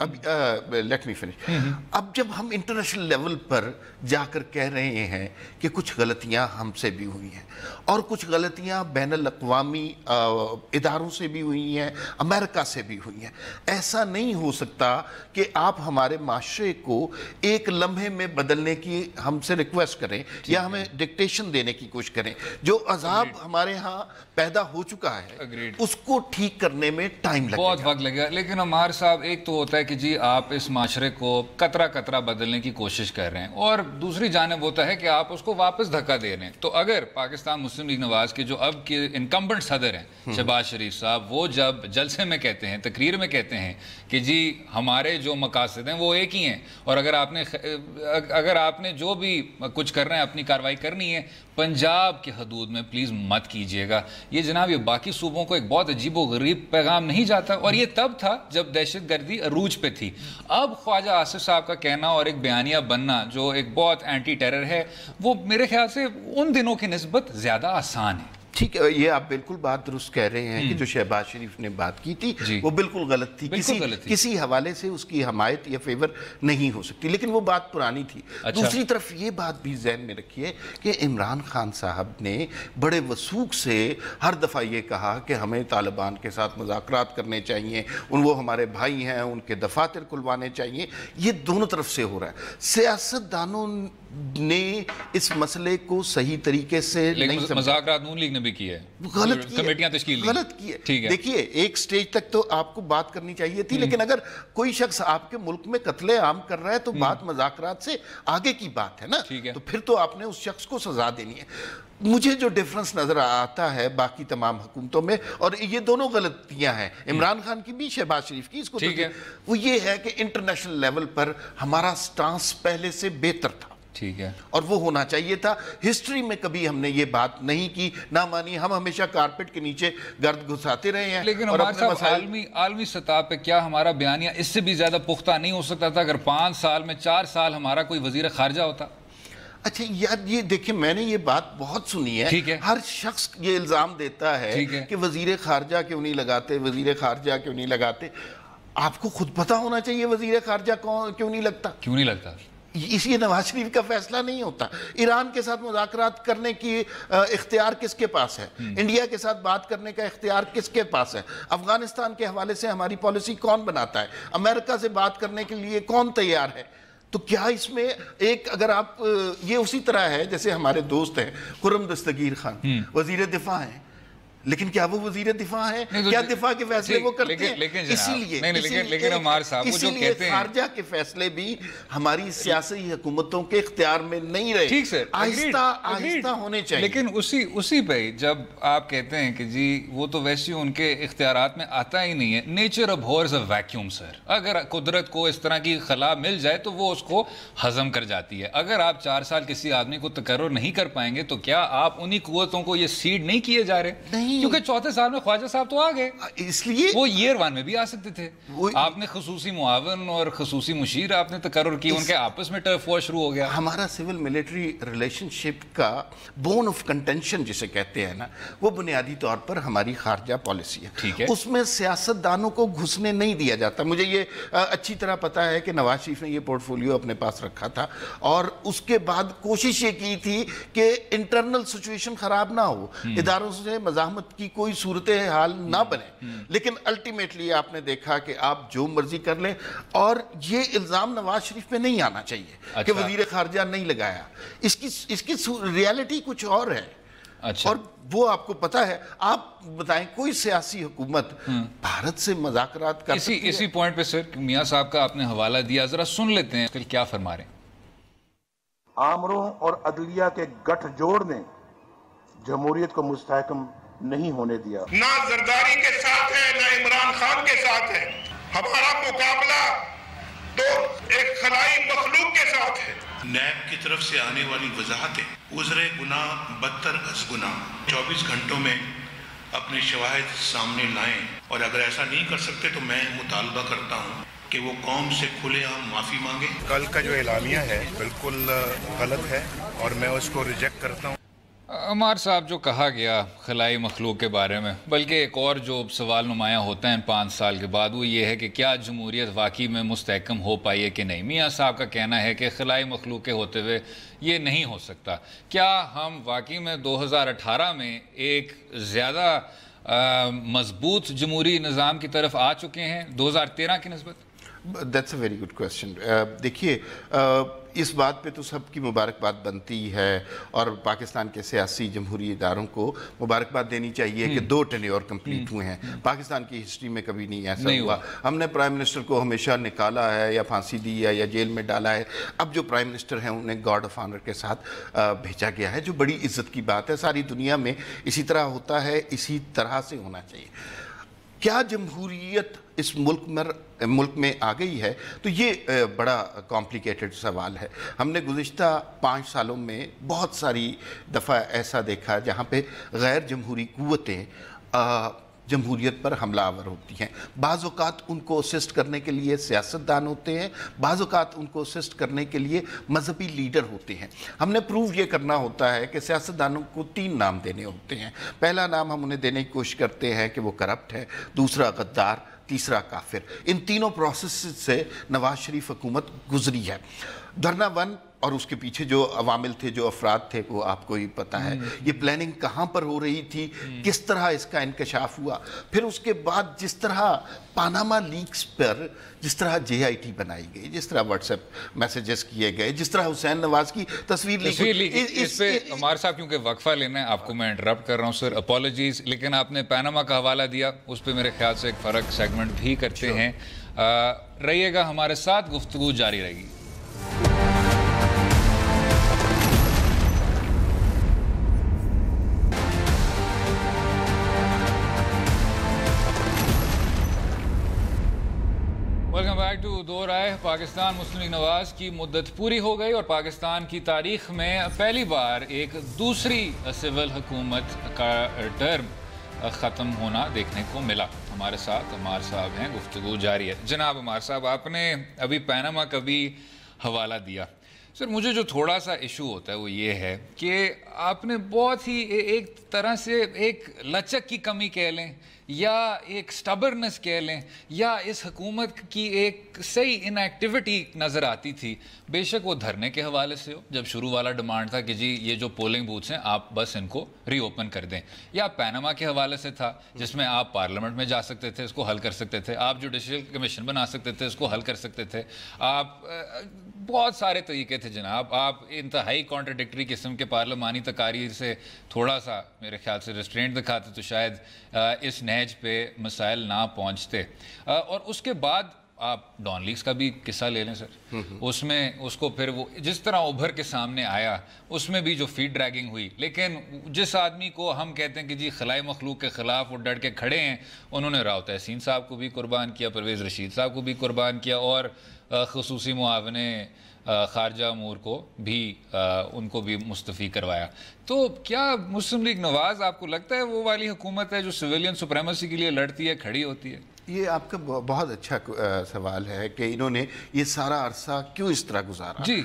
اب let me finish. اب جب ہم انٹرنیشنل لیول پر جا کر کہہ رہے ہیں کہ کچھ غلطیاں ہم سے بھی ہوئی ہیں اور کچھ غلطیاں بین الاقوامی اداروں سے بھی ہوئی ہیں, امریکہ سے بھی ہوئی ہیں, ایسا نہیں ہو سکتا کہ آپ ہمارے معاشرے کو ایک لمحے میں بدلنے کی ہم سے ریکویسٹ کریں یا ہمیں ڈکٹیشن دینے کی کوشش کریں. جو عذاب ہمارے ہاں پیدا ہو چکا ہے اس کو ٹھیک کرنے میں ٹائم لگے گا, بہت وقت لگے گا. لیکن عمار صاحب, ایک تو ہوتا ہے کہ جی آپ اس معاشرے کو قطرہ قطرہ بدلنے کی کوشش کر رہے ہیں, اور دوسری جانب ہوتا ہے کہ آپ اس کو واپس دھکا دے رہے ہیں. تو اگر پاکستان مسلم لیگ نواز کے جو اب کے انکمبنٹ صدر ہیں شہباز شریف صاحب, وہ جب جلسے میں کہتے ہیں, تقریر میں کہتے ہیں کہ جی ہمارے جو مقاصد ہیں وہ ایک ہی ہیں, اور اگر آپ نے جو بھی کچھ کر رہے ہیں اپنی کارروائی کرنی ہے پنجاب کی حدود میں پلیز مت کیجئے گا. یہ جناب یہ باقی صوبوں کو ایک بہت عجیب و غریب پیغام نہیں جاتا, اور یہ تب تھا جب دہشت گردی عروج پہ تھی. اب خواجہ آصف صاحب کا کہنا اور ایک بیانیہ بننا جو ایک بہت اینٹی ٹیرر ہے, وہ میرے خیال سے ان دنوں کی نسبت زیادہ آسان ہے. ٹھیک ہے, یہ آپ بالکل بات درست کہہ رہے ہیں کہ جو شہباز شریف نے بات کی تھی وہ بالکل غلط تھی, کسی حوالے سے اس کی حمایت یا فیور نہیں ہو سکتی, لیکن وہ بات پرانی تھی. دوسری طرف یہ بات بھی ذہن میں رکھیے کہ عمران خان صاحب نے بڑے وثوق سے ہر دفعہ یہ کہا کہ ہمیں طالبان کے ساتھ مذاکرات کرنے چاہیے, وہ ہمارے بھائی ہیں, ان کے دفاتر کھلوانے چاہیے. یہ دونوں طرف سے ہو رہا ہے. سیاستدانوں نے اس مسئلے کو صحیح طریقے سے نہیں سمجھا. مذاکرات نون لیگ نے بھی کی ہے, کمیٹیاں تشکیل غلط کی ہے. دیکھیے ایک سٹیج تک تو آپ کو بات کرنی چاہیے تھی, لیکن اگر کوئی شخص آپ کے ملک میں قتل عام کر رہا ہے تو بات مذاکرات سے آگے کی بات ہے نا, تو پھر تو آپ نے اس شخص کو سزا دینی ہے. مجھے جو ڈیفرنس نظر آتا ہے باقی تمام حکومتوں میں, اور یہ دونوں غلطیاں ہیں عمران خان کی بھی شہباز شریف کی, اس کو وہ یہ ہے کہ انٹرنیشنل لیول پر ہمارا سٹانس پہلے سے بہتر تھا. ٹھیک ہے, اور وہ ہونا چاہیے تھا. ہسٹری میں کبھی ہم نے یہ بات نہیں کی, نہ مانی. ہم ہمیشہ کارپٹ کے نیچے گرد گھساتے رہے ہیں. لیکن ہمارے صاحب عالمی سطح پہ کیا ہمارا بیانیہ اس سے بھی زیادہ پختہ نہیں ہو سکتا تھا اگر 5 سال میں 4 سال ہمارا کوئی وزیر خارجہ ہوتا؟ اچھا یار, یہ دیکھیں میں نے یہ بات بہت سنی ہے, ہر شخص یہ الزام دیتا ہے کہ وزیر خارجہ کیوں نہیں لگاتے, وزیر خارجہ کیوں نہیں لگاتے. آپ کو خود پتہ ہونا چاہیے وزیر خارجہ کیوں نہیں لگتا. اس لیے نواز شریف کا فیصلہ نہیں ہوتا. ایران کے ساتھ مذاکرات کرنے کی اختیار کس کے پاس ہے؟ انڈیا کے ساتھ بات کرنے کا اختیار کس کے پاس ہے؟ افغانستان کے حوالے سے ہماری پالیسی کون بناتا ہے؟ امریکہ سے بات کرنے کے لیے کون تیار ہے؟ تو کیا اس میں ایک اگر آپ یہ اسی طرح ہے جیسے ہمارے دوست ہیں خرم دستگیر خان, وزیر دفاع ہیں, لیکن کیا وہ وزیر دفاع ہے؟ کیا دفاع کے فیصلے وہ کرتے ہیں؟ اسی لیے خارجہ کے فیصلے بھی ہماری سیاسی حکومتوں کے اختیار میں نہیں رہے. ٹھیک سر, آہستہ ہونے چاہیے. لیکن اسی پہ جب آپ کہتے ہیں کہ جی وہ تو ویسے ان کے اختیارات میں آتا ہی نہیں ہے. نیچر ابہورز اے ویکیوم سر. اگر قدرت کو اس طرح کی خلا مل جائے تو وہ اس کو ہضم کر جاتی ہے. اگر آپ 4 سال کسی آدمی کو تقرر نہیں کر پائیں گے تو کیا آپ انہی قوتوں کو یہ سیڈ نہیں کیے جا رہے؟ کیونکہ 4 سال میں خواجہ صاحب تو آ گئے, اس لیے وہ ایئر 1 میں بھی آ سکتے تھے. آپ نے خصوصی معاون اور خصوصی مشیر آپ نے تقرر کی, ان کے آپس میں ٹرف وار شروع ہو گیا. ہمارا سول ملٹری ریلیشن شپ کا بون آف کنٹینشن جسے کہتے ہیں نا, وہ بنیادی طور پر ہماری خارجہ پالیسی ہے. اس میں سیاستدانوں کو گھسنے نہیں دیا جاتا. مجھے یہ اچھی طرح پتا ہے کہ نواز شریف نے یہ پورٹ فولیو اپنے پاس رکھا تھا, اور اس کے بعد کوشش یہ کی تھی کہ انٹرنل سچویشن خراب نہ ہو, اداروں سے مزاحمت کی کوئی صورتحال نہ بنے. لیکن الٹیمیٹلی آپ نے دیکھا کہ آپ جو مرضی کر لیں, اور یہ الزام نواز شریف پہ نہیں آنا چاہیے کہ وزیر خارجہ نہیں لگایا. اس کی ریالٹی کچھ اور ہے, اور وہ آپ کو پتا ہے. آپ بتائیں کوئی سیاسی حکومت بھارت سے مذاکرات کر سکتی ہے؟ اسی پوائنٹ پہ سر میاں صاحب کا آپ نے حوالہ دیا, ذرا سن لیتے ہیں پھر کیا فرما رہے ہیں. آمروں اور عدلیہ کے گٹھ جوڑ نے جمہوریت کو مستحکم نہیں ہونے دیا. نہ زرداری کے ساتھ ہے نہ عمران خان کے ساتھ ہے. ہمارا مقابلہ تو ایک خلائی مخلوق کے ساتھ ہے. نیب کی طرف سے آنے والی وضاحتیں عذر گناہ بدتر از گناہ 24 گھنٹوں میں اپنے شواہد سامنے لائیں, اور اگر ایسا نہیں کر سکتے تو میں مطالبہ کرتا ہوں کہ وہ قوم سے کھلے عام معافی مانگے. کل کا جو اعلامیہ ہے بالکل غلط ہے اور میں اس کو ریجیکٹ کرتا ہوں. عمار صاحب جو کہا گیا خلائی مخلوق کے بارے میں، بلکہ ایک اور جو سوال نمایاں ہوتا ہے 5 سال کے بعد، وہ یہ ہے کہ کیا جمہوریت واقعی میں مستحکم ہو پائی ہے کہ نہیں۔ میاں صاحب کا کہنا ہے کہ خلائی مخلوق کے ہوتے ہوئے یہ نہیں ہو سکتا۔ کیا ہم واقعی میں 2018 میں ایک زیادہ مضبوط جمہوری نظام کی طرف آ چکے ہیں 2013 کی نسبت؟ That's a very good question. دیکھیے اس بات پہ تو سب کی مبارکباد بنتی ہے اور پاکستان کے سیاسی جمہوری اداروں کو مبارکباد دینی چاہیے کہ 2 ٹینیور کمپلیٹ ہوئے ہیں۔ پاکستان کی ہسٹری میں کبھی نہیں ایسا ہوا۔ ہم نے پرائم منسٹر کو ہمیشہ نکالا ہے یا پھانسی دی ہے یا جیل میں ڈالا ہے۔ اب جو پرائم منسٹر ہیں انہیں گارڈ آف آنر کے ساتھ بھیجا گیا ہے، جو بڑی عزت کی بات ہے۔ ساری دنیا میں اسی طرح ہوتا ہے، اسی طرح سے ہونا چاہیے۔ کیا جمہوریت اس ملک میں آ گئی ہے؟ تو یہ بڑا کمپلیکیٹڈ سوال ہے۔ ہم نے گزشتہ 5 سالوں میں بہت ساری دفعہ ایسا دیکھا جہاں پہ غیر جمہوری قوتیں جمہوریت پر حملہ آور ہوتی ہیں۔ بعض اوقات ان کو اسسٹ کرنے کے لیے سیاستدان ہوتے ہیں، بعض اوقات ان کو اسسٹ کرنے کے لیے مذہبی لیڈر ہوتے ہیں۔ ہم نے پروو یہ کرنا ہوتا ہے کہ سیاستدانوں کو 3 نام دینے ہوتے ہیں۔ پہلا نام ہم انہیں دینے کی کوشش کرتے ہیں کہ وہ کرپٹ ہے، دوسرا غدار، تیسرا کافر۔ ان تینوں پروسیس سے نواز شریف حکومت گزری ہے۔ دھرنا 1 اور اس کے پیچھے جو عوامل تھے، جو افراد تھے، وہ آپ کو ہی پتہ ہے۔ یہ پلاننگ کہاں پر ہو رہی تھی، کس طرح اس کا انکشاف ہوا، پھر اس کے بعد جس طرح پاناما لیکس پر جس طرح JIT بنائی گئی، جس طرح واٹس ایپ میسیجز کیے گئے، جس طرح حسین نواز کی تصویر لی۔ اس پہ عمار صاحب کیونکہ وقفہ لینا ہے، آپ کو میں انٹرپٹ کر رہا ہوں سر، اپالوجیز، لیکن آپ نے پاناما کا حوالہ دیا، اس پہ میرے خیال سے ایک فرق سیگمنٹ بھی کرتے ہیں۔ رہیے گا ہمارے ساتھ، گفتگو جاری رہے گی۔ ویلکم بیک ٹو دو رائے۔ پاکستان مسلم لیگ نواز کی مدت پوری ہو گئی اور پاکستان کی تاریخ میں پہلی بار ایک دوسری سول حکومت کا ٹرم ختم ہونا دیکھنے کو ملا۔ ہمارے ساتھ عمار صاحب ہیں، گفتگو جاری ہے۔ جناب عمار صاحب، آپ نے ابھی پاناما کا بھی حوالہ دیا۔ سر مجھے جو تھوڑا سا ایشو ہوتا ہے وہ یہ ہے کہ آپ نے بہت ہی ایک طرح سے ایک لچک کی کمی کہہ لیں یا ایک سٹبرنس کہہ لیں، یا اس حکومت کی ایک صحیح ان ایکٹیویٹی نظر آتی تھی۔ بے شک وہ دھرنے کے حوالے سے ہو، جب شروع والا ڈیمانڈ تھا کہ جی یہ جو پولنگ بوتھس ہیں آپ بس ان کو ری اوپن کر دیں، یا پاناما کے حوالے سے تھا جس میں آپ پارلیمنٹ میں جا سکتے تھے، اس کو حل کر سکتے تھے، آپ جوڈیشل کمیشن بنا سکتے تھے، اس کو حل کر سکتے تھے، آپ بہت سارے طریقے تھے جناب۔ آپ انتہائی کانٹرڈکٹری قسم کے پارلیمانی تقاریر سے تھوڑا سا میرے خیال سے ریسٹرینٹ دکھاتے تو شاید اس نہج پہ مسائل نہ پہنچتے۔ اور اس کے بعد آپ ڈان لیگز کا بھی قصہ لے لیں سر، اس میں اس کو پھر وہ جس طرح ابھر کے سامنے آیا، اس میں بھی جو فیڈ ڈریگنگ ہوئی، لیکن جس آدمی کو ہم کہتے ہیں کہ جی خلائی مخلوق کے خلاف وہ ڈٹ کے کھڑے ہیں، انہوں نے راؤ تحسین صاحب کو بھی قربان کیا، پرویز رشید صاحب کو بھی قربان کیا، اور خصوصی معاون خارجہ امور کو بھی ان کو بھی مستعفی کروایا۔ تو کیا مسلم لیگ نواز آپ کو لگتا ہے وہ والی حکومت ہے جو سویلین سپریمیسی کے لیے لڑتی ہے، کھڑی ہوتی ہے؟ یہ آپ کا بہت اچھا سوال ہے کہ انہوں نے یہ سارا عرصہ کیوں اس طرح گزارا۔ جی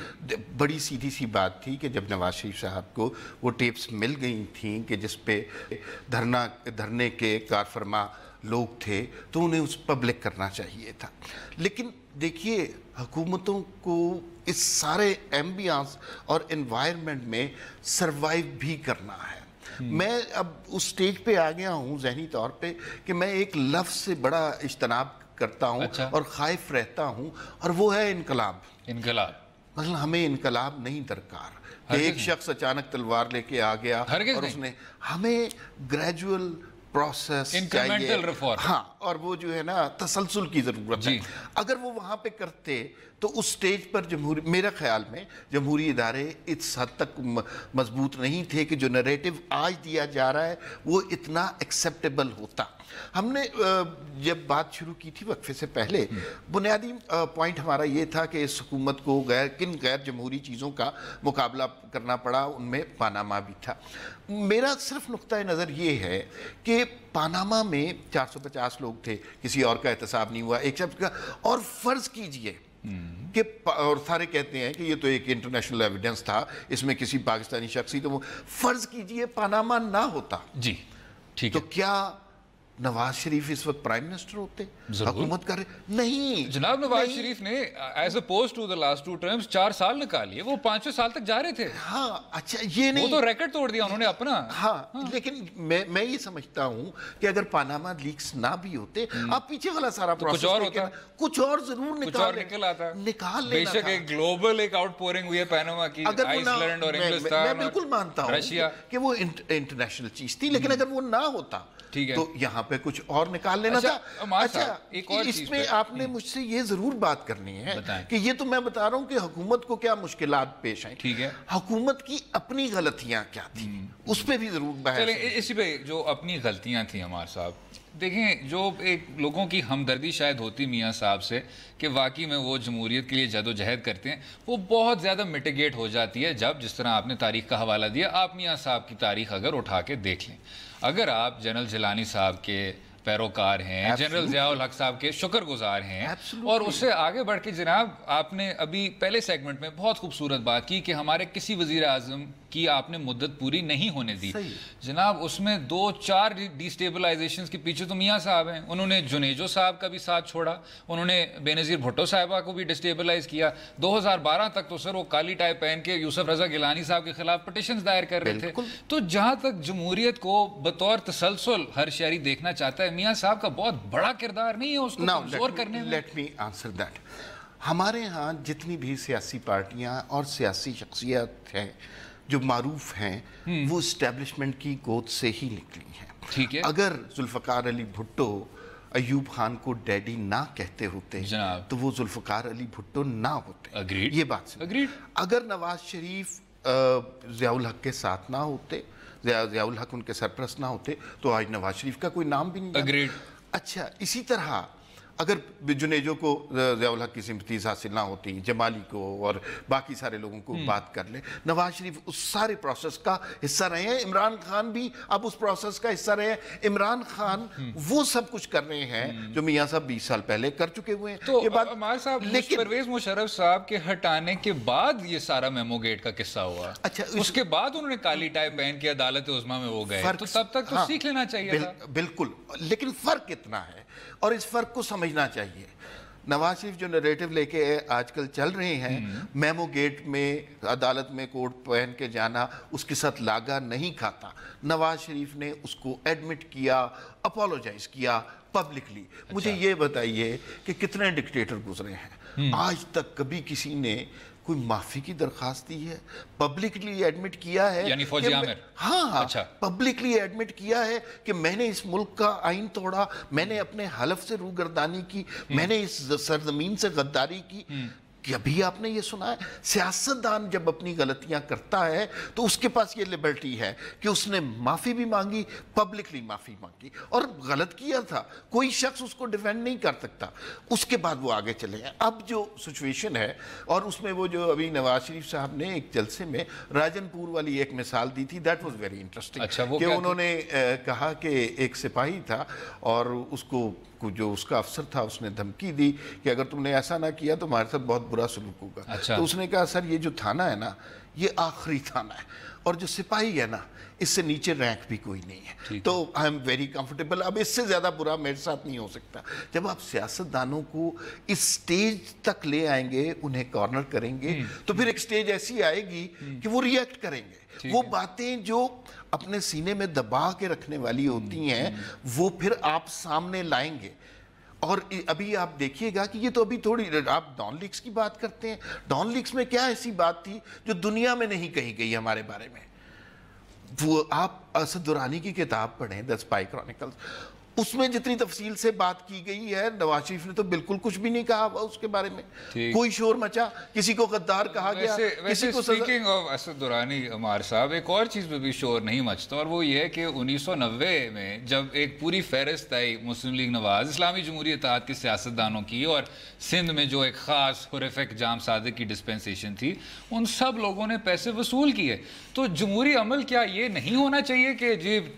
بڑی سیدھی سی بات تھی کہ جب نواز شریف صاحب کو وہ ٹیپس مل گئی تھیں کہ جس پہ دھرنے کے کارفرما لوگ تھے تو انہیں اس پبلک کرنا چاہیے تھا۔ لیکن دیکھیے حکومتوں کو اس سارے ایمبیانس اور انوائرمنٹ میں سروائیو بھی کرنا ہے۔ میں اب اس سٹیج پہ آ گیا ہوں ذہنی طور پہ کہ میں ایک لفظ سے بڑا اجتناب کرتا ہوں اور خائف رہتا ہوں، اور وہ ہے انقلاب۔ انقلاب مثلا ہمیں انقلاب نہیں درکار کہ ایک شخص اچانک تلوار لے کے آ گیا اور اس نے، ہمیں گریجول پروسیس چاہیے، ہاں، اور وہ جو ہے نا تسلسل کی ضرورت ہے۔ اگر وہ وہاں پہ کرتے تو اس سٹیج پر میرا خیال میں جمہوری ادارے اس حد تک مضبوط نہیں تھے کہ جو نریٹو آج دیا جا رہا ہے وہ اتنا ایکسیپٹیبل ہوتا۔ ہم نے جب بات شروع کی تھی وقفے سے پہلے، بنیادی پوائنٹ ہمارا یہ تھا کہ اس حکومت کو کن غیر جمہوری چیزوں کا مقابلہ کرنا پڑا، ان میں پاناما بھی تھا۔ میرا صرف نقطہ نظر یہ ہے کہ پاناما میں 450 لوگ تھے، کسی اور کا احتساب نہیں ہوا، ایک شخص کا، اور فرض کیجئے کہ اور سارے کہتے ہیں کہ یہ تو ایک انٹرنیشنل ایویڈنس تھا, اس میں کسی پاکستانی شخصی, تو وہ فرض کیجئے پاناما نہ ہوتا جی ٹھیک تو ہے, کیا نواز شریف اس وقت پرائم منسٹر ہوتے, حکومت کر رہے؟ نہیں جناب نواز شریف نے as opposed to the last 2 terms 4 سال نکالیے, وہ 5 سال تک جا رہے تھے. ہاں اچھا یہ نہیں, وہ تو ریکارڈ توڑ دیا انہوں نے اپنا. ہاں لیکن میں یہ سمجھتا ہوں کہ اگر پاناما لیکس نہ بھی ہوتے, آپ پیچھے والا سارا پروسیس کچھ اور ہوتا, کچھ اور ضرور نکل آتا, نکال لینا تھا. بے شک ایک گلوبل ایک آؤٹ پورنگ ہوئی ہے پاناما کی, آئس لینڈ اور انگلستان, میں بالکل مانتا ہوں کہ وہ انٹرنیشنل چیز تھی, لیکن اگر وہ نہ ہوتا تو یہاں پہ کچھ اور نکال لینا تھا. اچھا اس میں آپ نے مجھ سے یہ ضرور بات کرنی ہے کہ یہ تو میں بتا رہا ہوں کہ حکومت کو کیا مشکلات پیش آئیں, ٹھیک ہے, حکومت کی اپنی غلطیاں کیا تھیں, اس پہ بھی ضرور بحث. چلیں اسی پہ جو اپنی غلطیاں تھیں عمار صاحب, دیکھیں جو ایک لوگوں کی ہمدردی شاید ہوتی میاں صاحب سے کہ واقعی میں وہ جمہوریت کے لیے جد و جہد کرتے ہیں, وہ بہت زیادہ میٹیگیٹ ہو جاتی ہے جب جس طرح آپ نے تاریخ کا حوالہ دیا. آپ میاں صاحب کی تاریخ اگر اٹھا کے دیکھ لیں, اگر آپ جنرل جیلانی صاحب کے پیروکار ہیں, جنرل ضیاء الحق صاحب کے شکر گزار ہیں, اور اس سے آگے بڑھ کے جناب آپ نے ابھی پہلے سیگمنٹ میں بہت خوبصورت بات کی کہ ہمارے کسی وزیر اعظم کی آپ نے مدت پوری نہیں ہونے دی. جناب اس میں 2-4 ڈیسٹیبلائزیشنز کے پیچھے تو میاں صاحب ہیں. انہوں نے جنیجو صاحب کا بھی ساتھ چھوڑا, انہوں نے بے نظیر بھٹو صاحبہ کو بھی ڈیسٹیبلائز کیا. 2012 تک تو سر وہ کالی ٹائی پہن کے یوسف رضا گیلانی صاحب کے خلاف پٹیشنز دائر کر رہے تھے. تو جہاں تک جمہوریت کو بطور تسلسل ہر شہری دیکھنا چاہتا ہے, میاں صاحب کا بہت بڑا کردار نہیں ہے اس کو کمزور کرنے میں. Let me answer that. ہمارے ہاں جتنی بھی سیاسی پارٹیاں اور سیاسی شخصیت ہیں جو معروف ہیں, وہ اسٹیبلشمنٹ کی گود سے ہی نکلی ہیں. ٹھیک ہے, اگر ذوالفقار علی بھٹو ایوب خان کو ڈیڈی نہ کہتے ہوتے تو وہ ذوالفقار علی بھٹو نہ ہوتے. یہ بات سے اگر نواز شریف ضیاء الحق کے ساتھ نہ ہوتے, ضیاء الحق ان کے سرپرست نہ ہوتے, تو آج نواز شریف کا کوئی نام بھی نہیں. اچھا اسی طرح اگر جنیجو کو ضیاء الحق کی سمپتیز حاصل نہ ہوتی, جمالی کو اور باقی سارے لوگوں کو بات کر لیں, نواز شریف اس سارے پروسیس کا حصہ رہے ہیں. عمران خان بھی اب اس پروسیس کا حصہ رہے ہیں. عمران خان وہ سب کچھ کر رہے ہیں جو میاں صاحب 20 سال پہلے کر چکے ہوئے ہیں. تو عمار صاحب پرویز مشرف صاحب کے ہٹانے کے بعد یہ سارا میمو گیٹ کا قصہ ہوا. اچھا اس کے بعد انہوں نے کالی ٹائی پہن کے عدالت عظمیٰ میں وہ گئے, تو تب تک تو سیکھ لینا چاہیے تھا. بالکل, لیکن فرق اتنا ہے اور اس فرق کو سمجھنا چاہیے. نواز شریف جو نریٹو لے کے آج کل چل رہے ہیں, میمو گیٹ میں عدالت میں کوٹ پہن کے جانا اس کے ساتھ لاگا نہیں کھاتا. نواز شریف نے اس کو ایڈمٹ کیا, اپولوجائز کیا پبلکلی. مجھے یہ بتائیے کہ کتنے ڈکٹیٹر گزرے ہیں, آج تک کبھی کسی نے کوئی معافی کی درخواست دی ہے, پبلکلی ایڈمٹ کیا ہے, یعنی فوجی عامر, ہاں پبلکلی ایڈمٹ کیا ہے کہ میں نے اس ملک کا آئین توڑا, میں نے اپنے حلف سے روگردانی کی, میں نے اس سرزمین سے غداری کی. ابھی آپ نے یہ سنا ہے سیاستدان جب اپنی غلطیاں کرتا ہے تو اس کے پاس یہ لبرٹی ہے کہ اس نے معافی بھی مانگی, پبلکلی معافی مانگی, اور غلط کیا تھا, کوئی شخص اس کو ڈیفینڈ نہیں کر سکتا. اس کے بعد وہ آگے چلے ہیں. اب جو سچویشن ہے, اور اس میں وہ جو ابھی نواز شریف صاحب نے ایک جلسے میں راجن پور والی ایک مثال دی تھی, دیٹ واز ویری انٹرسٹنگ, کہ انہوں نے کہا کہ ایک سپاہی تھا اور اس کو جو اس کا افسر تھا اس نے دھمکی دی کہ اگر تم نے ایسا نہ کیا تو ہمارے ساتھ بہت برا سلوک ہوگا. تو اس نے کہا سر یہ جو تھانہ ہے نا یہ آخری تھانہ ہے, اور جو سپاہی ہے نا اس سے نیچے رینک بھی کوئی نہیں ہے, تو آئی ایم ویری کمفرٹیبل, اب اس سے زیادہ برا میرے ساتھ نہیں ہو سکتا. جب آپ سیاستدانوں کو اس سٹیج تک لے آئیں گے, انہیں کارنر کریں گے, تو پھر ایک سٹیج ایسی آئے گی کہ وہ ریئیکٹ کریں گے. وہ باتیں جو اپنے سینے میں دبا کے رکھنے والی ہوتی ہیں وہ پھر آپ سامنے لائیں گے. اور ابھی آپ دیکھیے گا کہ یہ تو ابھی تھوڑی, آپ ڈان لیکس کی بات کرتے ہیں, ڈان لیکس میں کیا ایسی بات تھی جو دنیا میں نہیں کہی گئی ہمارے بارے میں. وہ آپ اسد درانی کی کتاب پڑھیں, دی اسپائی کرونیکلز, اس میں جتنی تفصیل سے بات کی گئی ہے, نواز شریف نے تو بالکل کچھ بھی نہیں کہا اس کے بارے میں. کوئی شور مچا, کسی کو غدار کہا گیا, کسی کو سپیکنگ آف اسد درانی عمار صاحب, ایک اور چیز پہ بھی شور نہیں مچتا, اور وہ یہ ہے کہ 1990 میں جب ایک پوری فہرست آئی مسلم لیگ نواز اسلامی جمہوری اتحاد کے سیاستدانوں کی, اور سندھ میں جو ایک خاص حریفک جام صادق کی ڈسپینسیشن تھی, ان سب لوگوں نے پیسے وصول کیے. تو جمہوری عمل کیا یہ نہیں ہونا چاہیے کہ جی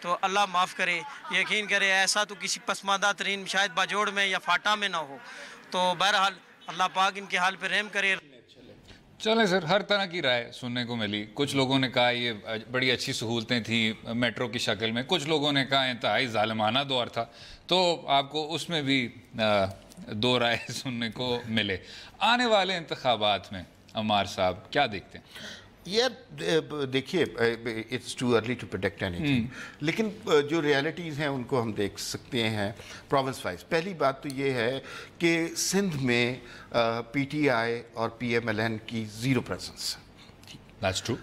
تو اللہ معاف کرے. یقین کرے ایسا تو کسی پسماندہ ترین شاید باجوڑ میں یا فاٹا میں نہ ہو. تو بہرحال اللہ پاک ان کے حال پہ رحم کرے. چلیں سر، ہر طرح کی رائے سننے کو ملی. کچھ لوگوں نے کہا یہ بڑی اچھی سہولتیں تھیں میٹرو کی شکل میں، کچھ لوگوں نے کہا انتہائی ظالمانہ دور تھا. تو آپ کو اس میں بھی دو رائے سننے کو ملے. آنے والے انتخابات میں عمار صاحب کیا دیکھتے ہیں؟ دیکھیے it's too early to predict اینی تھنگ، لیکن جو ریالٹیز ہیں ان کو ہم دیکھ سکتے ہیں پروونس وائز. پہلی بات تو یہ ہے کہ سندھ میں پی ٹی آئی اور پی ایم ایل این کی زیرو پریزنس. That's true.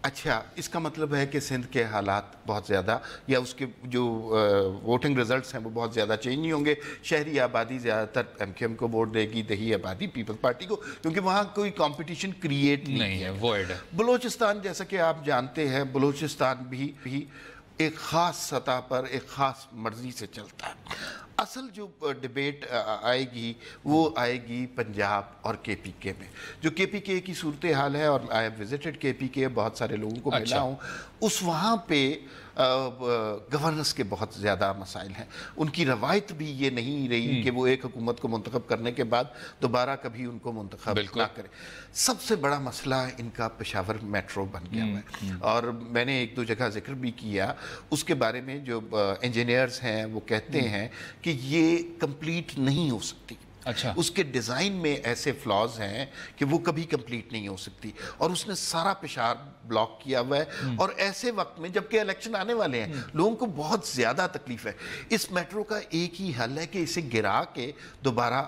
اچھا، اس کا مطلب ہے کہ سندھ کے حالات بہت زیادہ یا اس کے جو ووٹنگ رزلٹس ہیں وہ بہت زیادہ چینج نہیں ہوں گے. شہری آبادی زیادہ تر ایم کیو ایم کو ووٹ دے گی، دیہی آبادی پیپلز پارٹی کو، کیونکہ وہاں کوئی کمپٹیشن کریٹ نہیں ہے، وائڈ ہے. بلوچستان جیسا کہ آپ جانتے ہیں، بلوچستان بھی ایک خاص سطح پر ایک خاص مرضی سے چلتا ہے. اصل جو ڈیبیٹ آئے گی وہ آئے گی پنجاب اور کے پی کے میں. جو کے پی کے کی صورتحال ہے، اور آئی ہیو وزٹڈ کے پی کے، بہت سارے لوگوں کو ملا ہوں، اس وہاں پہ گورننس کے بہت زیادہ مسائل ہیں. ان کی روایت بھی یہ نہیں رہی کہ وہ ایک حکومت کو منتخب کرنے کے بعد دوبارہ کبھی ان کو منتخب نہ کرے. سب سے بڑا مسئلہ ان کا پشاور میٹرو بن گیا ہے، اور میں نے ایک دو جگہ ذکر بھی کیا اس کے بارے میں. جو انجینئرز ہیں وہ کہتے ہیں کہ یہ کمپلیٹ نہیں ہو سکتی. اچھا، اس کے ڈیزائن میں ایسے فلاز ہیں کہ وہ کبھی کمپلیٹ نہیں ہو سکتی، اور اس نے سارا پشاور بلاک کیا ہوا ہے. اور ایسے وقت میں جبکہ الیکشن آنے والے ہیں، لوگوں کو بہت زیادہ تکلیف ہے. اس میٹرو کا ایک ہی حل ہے کہ اسے گرا کے دوبارہ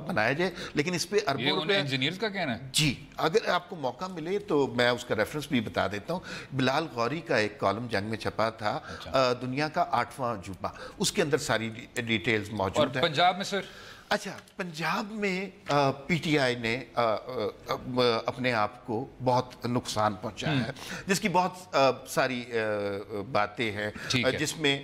بنایا جائے، لیکن اس پہ اربوں روپے. یہ انجینئرز کا کہنا ہے؟ جی، اگر آپ کو موقع ملے تو میں اس کا ریفرنس بھی بتا دیتا ہوں. بلال غوری کا ایک کالم جنگ میں چھپا تھا، دنیا کا 8واں عجوبہ، اس کے اندر ساری ڈیٹیلز موجود ہیں. اور پنجاب میں سر؟ اچھا، پنجاب میں پی ٹی آئی نے اپنے آپ کو بہت نقصان پہنچایا ہے، جس کی بہت ساری باتیں ہیں، جس میں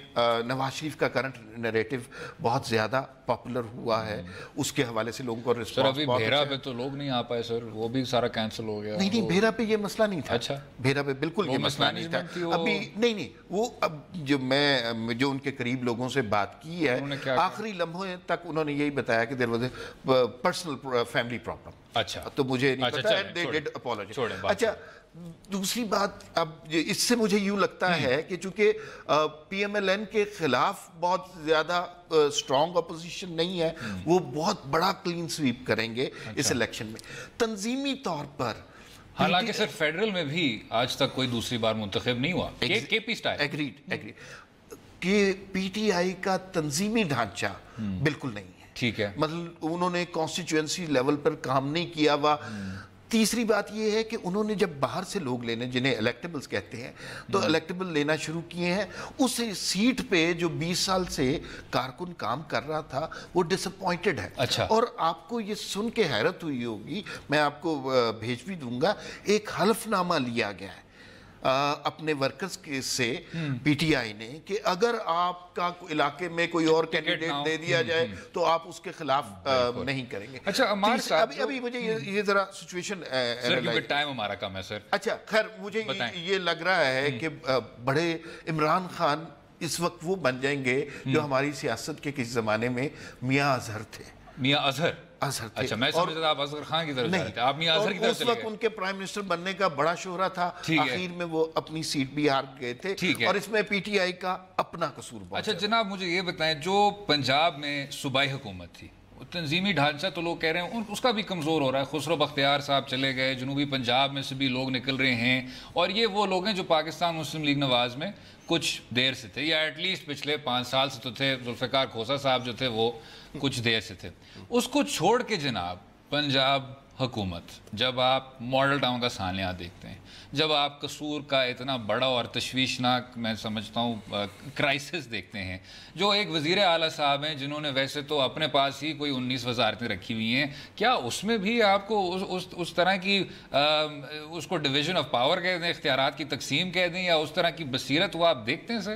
نواز شریف کا کرنٹ نیریٹو بہت زیادہ پاپولر ہوا ہے. اس کے حوالے سے لوگوں کو رسپانس. سر ابھی بھیرا پہ تو لوگ نہیں آ پائے سر، وہ بھی سارا کینسل ہو گیا. نہیں، بھیرا پہ یہ مسئلہ نہیں تھا. اچھا، بھیرا پہ بالکل یہ مسئلہ نہیں تھا ابھی. نہیں، وہ اب جو ان کے قریب لوگوں سے بات کی ہے، آخری لمحے تک انہوں نے یہی بتایا کہ there was a personal family problem. اچھا، تو مجھے نہیں پتا. they did apologize. اچھا، دوسری بات اب اس سے مجھے یوں لگتا ہے کہ چونکہ پی ایم ایل این کے خلاف بہت زیادہ اسٹرانگ اپوزیشن نہیں ہے، وہ بہت بڑا کلین سویپ کریں گے اس الیکشن میں تنظیمی طور پر. حالانکہ سر فیڈرل میں بھی آج تک کوئی دوسری بار منتخب نہیں ہوا کے پی سٹائل. ایگریڈ کہ پی ٹی آئی کا تنظیمی ڈھانچہ بالکل نہیں ہے. ٹھیک ہے، مطلب انہوں نے کانسٹیچوئنسی لیول پر کام نہیں کیا ہوا. تیسری بات یہ ہے کہ انہوں نے جب باہر سے لوگ لینے، جنہیں الیکٹیبلز کہتے ہیں، تو الیکٹیبل لینا شروع کیے ہیں. اس سیٹ پہ جو 20 سال سے کارکن کام کر رہا تھا وہ ڈس اپوائنٹڈ ہے. اچھا، اور آپ کو یہ سن کے حیرت ہوئی ہوگی، میں آپ کو بھیج بھی دوں گا، ایک حلف نامہ لیا گیا ہے اپنے ورکرز سے پی ٹی آئی نے کہ اگر آپ کا علاقے میں کوئی اور کینڈیڈیٹ دے دیا جائے تو آپ اس کے خلاف نہیں کریں گے. اچھا عمار صاحب، ابھی مجھے یہ ذرا سچویشن ٹائم ہمارا کم ہے سر. اچھا خیر، مجھے یہ لگ رہا ہے کہ بڑے عمران خان اس وقت وہ بن جائیں گے جو ہماری سیاست کے کسی زمانے میں میاں اظہر تھے. میاں اظہر تھے. اچھا، میں سمجھتا تھا آپ اظہر خان کی طرف جا رہے تھے. آپ میاں اظہر کی طرف چلے گئے. اس وقت ان کے پرائم منسٹر بننے کا بڑا شہرہ تھا، آخر میں وہ اپنی سیٹ بھی ہار گئے تھے، اور اس میں پی ٹی آئی کا اپنا قصور بہت. اچھا جناب، مجھے یہ بتائیں، جو پنجاب میں صوبائی حکومت تھی، تنظیمی ڈھانچہ تو لوگ کہہ رہے ہیں اس کا بھی کمزور ہو رہا ہے. خسرو بختیار صاحب چلے گئے، جنوبی پنجاب میں سے بھی لوگ نکل رہے ہیں، اور یہ وہ لوگ ہیں جو پاکستان مسلم لیگ نواز میں کچھ دیر سے تھے، یا ایٹ لیسٹ پچھلے 5 سال سے تو تھے. ذوالفقار کھوسہ صاحب جو تھے وہ کچھ دیر سے تھے. اس کو چھوڑ کے جناب پنجاب حکومت، جب آپ ماڈل ٹاؤن کا سانحہ دیکھتے ہیں، جب آپ قصور کا اتنا بڑا اور تشویشناک میں سمجھتا ہوں کرائسس دیکھتے ہیں، جو ایک وزیر اعلیٰ صاحب ہیں جنہوں نے ویسے تو اپنے پاس ہی کوئی 19 وزارتیں رکھی ہوئی ہیں، کیا اس میں بھی آپ کو اس طرح کی اس کو ڈویژن آف پاور کہہ دیں، اختیارات کی تقسیم کہہ دیں، یا اس طرح کی بصیرت وہ آپ دیکھتے ہیں سر؟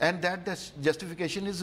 and that justification is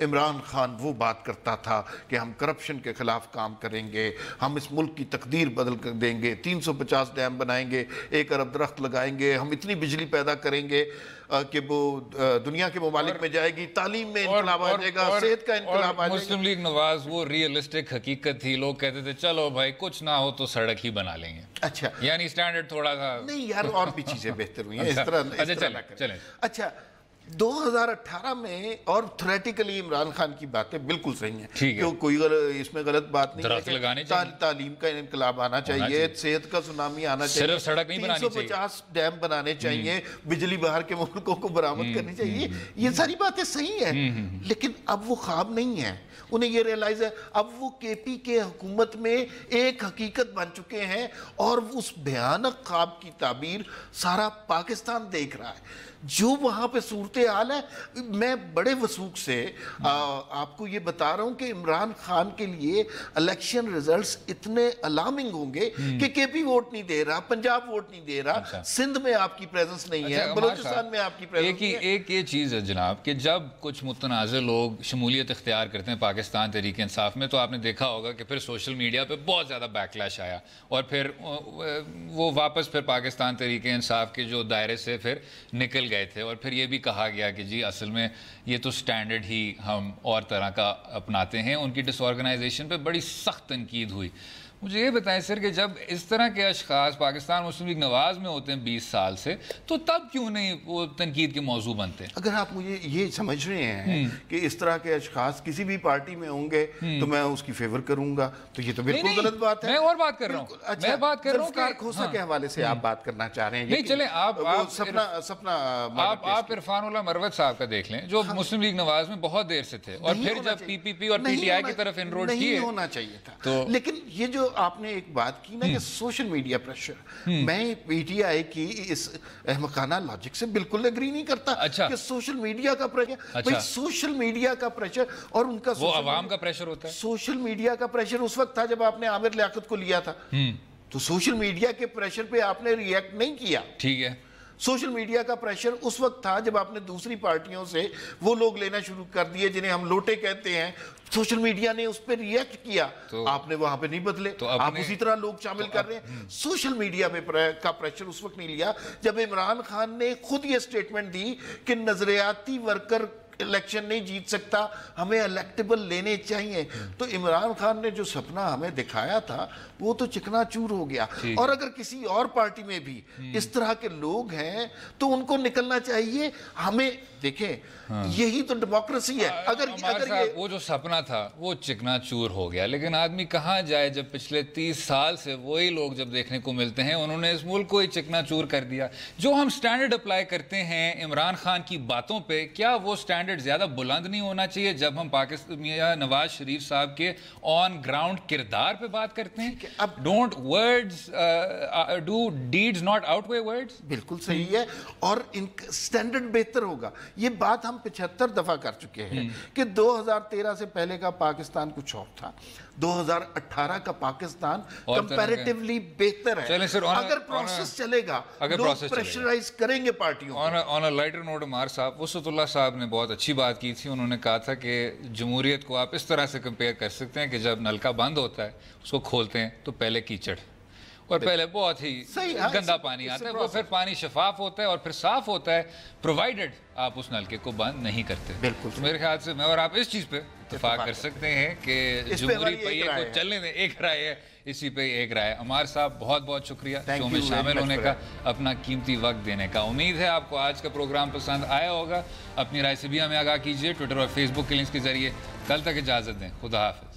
Imran Khan وہ بات کرتا تھا کہ ہم کرپشن کے خلاف کام کریں گے, ہم اس ملک کی تقدیر بدل کر دیں گے, 350 ڈیم بنائیں گے, 1 ارب درخت لگائیں گے, ہم اتنی بجلی پیدا کریں گے کہ وہ دنیا کے ممالک میں جائے گی, تعلیم میں انقلاب آ جائے گا, صحت کا انقلاب آ جائے گا. مسلم لیگ نواز وہ ریئلسٹک حقیقت تھی, لوگ کہتے تھے چلو بھائی کچھ نہ ہو تو سڑک ہی بنا لیں گے. اچھا یعنی سٹینڈرڈ تھوڑا سا نہیں یار, اور بھی چیزیں بہتر ہوئی ہیں اس طرح چلیں. اچھا 2018 میں, اور تھریٹیکلی عمران خان کی باتیں بالکل صحیح ہیں, کہ کوئی اس میں غلط بات نہیں ہے, تعلیم کا انقلاب آنا چاہیے, صحت کا سونامی آنا چاہیے, صرف سڑک نہیں بنانی چاہیے, 350 ڈیم بنانے چاہیے, بجلی باہر کے ملکوں کو برآمد کرنی چاہیے, یہ ساری باتیں صحیح ہیں, لیکن اب وہ خواب نہیں ہیں. انہیں یہ ریلائز ہے اب وہ کے پی کے حکومت میں ایک حقیقت بن چکے ہیں, اور اس بھیانک خواب کی تعبیر سارا پاکستان دیکھ رہا ہے. جو وہاں پہ صورتحال ہے, میں بڑے وثوق سے آپ کو یہ بتا رہا ہوں کہ عمران خان کے لیے الیکشن ریزلٹس اتنے الارمنگ ہوں گے کہ کے پی ووٹ نہیں دے رہا, پنجاب ووٹ نہیں دے رہا, سندھ میں آپ کی پریزنس نہیں ہے, بلوچستان میں آپ کی پریزنس نہیں ہے. ایک یہ چیز ہے جناب کہ جب کچھ متنازع لوگ شمولیت اختیار کرتے ہیں پاکستان تحریک انصاف میں, تو آپ نے دیکھا ہوگا کہ پھر سوشل میڈیا پہ بہت زیادہ بیکلیش آیا, اور پھر وہ واپس پھر پاکستان تحریک انصاف کے جو دائرے سے پھر نکل گئے تھے, اور پھر یہ بھی کہا گیا کہ جی اصل میں یہ تو سٹینڈرڈ ہی ہم اور طرح کا اپناتے ہیں. ان کی ڈس آرگنائزیشن پہ بڑی سخت تنقید ہوئی. مجھے یہ بتائیں سر کہ جب اس طرح کے اشخاص پاکستان مسلم لیگ نواز میں ہوتے ہیں 20 سال سے, تو تب کیوں نہیں وہ تنقید کے موضوع بنتے؟ اگر آپ مجھے یہ سمجھ رہے ہیں کہ اس طرح کے اشخاص کسی بھی پارٹی میں ہوں گے تو میں اس کی فیور کروں گا, تو یہ تو بالکل غلط بات ہے. میں اور بات کر رہا ہوں, میں بات کر رہا ہوں کہ کھوسہ کے حوالے سے آپ بات کرنا چاہ رہے ہیں. نہیں چلیں, آپ عرفان اللہ مروت صاحب کا دیکھ لیں, جو مسلم لیگ نواز میں بہت دیر سے تھے, اور پھر جب پی پی پی اور پی ٹی آئی کی طرف انروڈ کیے, نہیں ہونا چاہیے تھا. لیکن یہ جو آپ نے ایک بات کی نا کہ سوشل میڈیا پریشر, میں پی ٹی آئی کی اس احمقانہ لاجک سے بالکل اگری نہیں کرتا کہ سوشل میڈیا کا پریشر, سوشل میڈیا کا پریشر اور ان کا وہ عوام کا پریشر ہوتا ہے. سوشل میڈیا کا پریشر اس وقت تھا جب آپ نے عامر لیاقت کو لیا تھا, تو سوشل میڈیا کے پریشر پہ آپ نے ریئیکٹ نہیں کیا. ٹھیک ہے, سوشل میڈیا کا پریشر اس وقت تھا جب آپ نے دوسری پارٹیوں سے وہ لوگ لینا شروع کر دیے جنہیں ہم لوٹے کہتے ہیں, سوشل میڈیا نے اس پہ ریئیکٹ کیا, آپ نے وہاں پہ نہیں بدلے, آپ اسی طرح لوگ شامل کر رہے ہیں. سوشل میڈیا کا پریشر اس وقت نہیں لیا جب عمران خان نے خود یہ سٹیٹمنٹ دی کہ نظریاتی ورکر الیکشن نہیں جیت سکتا, ہمیں الیکٹیبل لینے چاہیے. تو عمران خان نے جو سپنا ہمیں دکھایا تھا وہ تو چکنا چور ہو گیا. اور اگر کسی اور پارٹی میں بھی اس طرح کے لوگ ہیں تو ان کو نکلنا چاہیے. ہمیں دیکھیں یہی تو ڈیموکریسی ہے. اگر وہ جو سپنا تھا وہ چکنا چور ہو گیا, لیکن آدمی کہاں جائے جب پچھلے 30 سال سے وہی لوگ جب دیکھنے کو ملتے ہیں, انہوں نے اس ملک کو ہی چکنا چور کر دیا. جو ہم سٹینڈرڈ اپلائی کرتے ہیں عمران خان کی باتوں پہ, کیا وہ سٹینڈرڈ زیادہ بلند نہیں ہونا چاہیے جب ہم پاکستان نواز شریف صاحب کے آن گراؤنڈ کردار پہ بات کرتے ہیں؟ Don't words do deeds not outweigh words. بالکل صحیح ہے, اور ان سٹینڈرڈ بہتر ہوگا. یہ بات ہم 75 دفعہ کر چکے ہیں کہ 2013 سے پہلے کا پاکستان کچھ اور تھا, 2018 کا پاکستان کمپیریٹیولی بہتر ہے. اگر پروسیس چلے گا, لوگ پریشرائز کریں گے پارٹیوں. آن اے لائٹر نوٹ, عمار صاحب, وسعت اللہ صاحب نے بہت اچھی بات کی تھی. انہوں نے کہا تھا کہ جمہوریت کو آپ اس طرح سے کمپیئر کر سکتے ہیں کہ جب نلکا بند ہوتا ہے, اس کو کھولتے ہیں تو پہلے کیچڑ, اور پہلے بہت ہی گندا پانی آتا ہے, وہ پھر پانی شفاف ہوتا ہے اور پھر صاف ہوتا ہے, پرووائیڈڈ آپ اس نلکے کو بند نہیں کرتے. بالکل میرے خیال سے میں اور آپ اس چیز پہ اتفاق کر سکتے ہیں کہ جمہوری پہیے کو چلنے دیں. ایک رائے ہے, اسی پہ ایک رائے. عمار صاحب بہت بہت شکریہ شو میں شامل ہونے کا, اپنا قیمتی وقت دینے کا. امید ہے آپ کو آج کا پروگرام پسند آیا ہوگا. اپنی رائے سے بھی ہمیں آگاہ کیجیے ٹویٹر اور فیس بک کے لنکس کے ذریعے. کل تک اجازت دیں, خدا حافظ.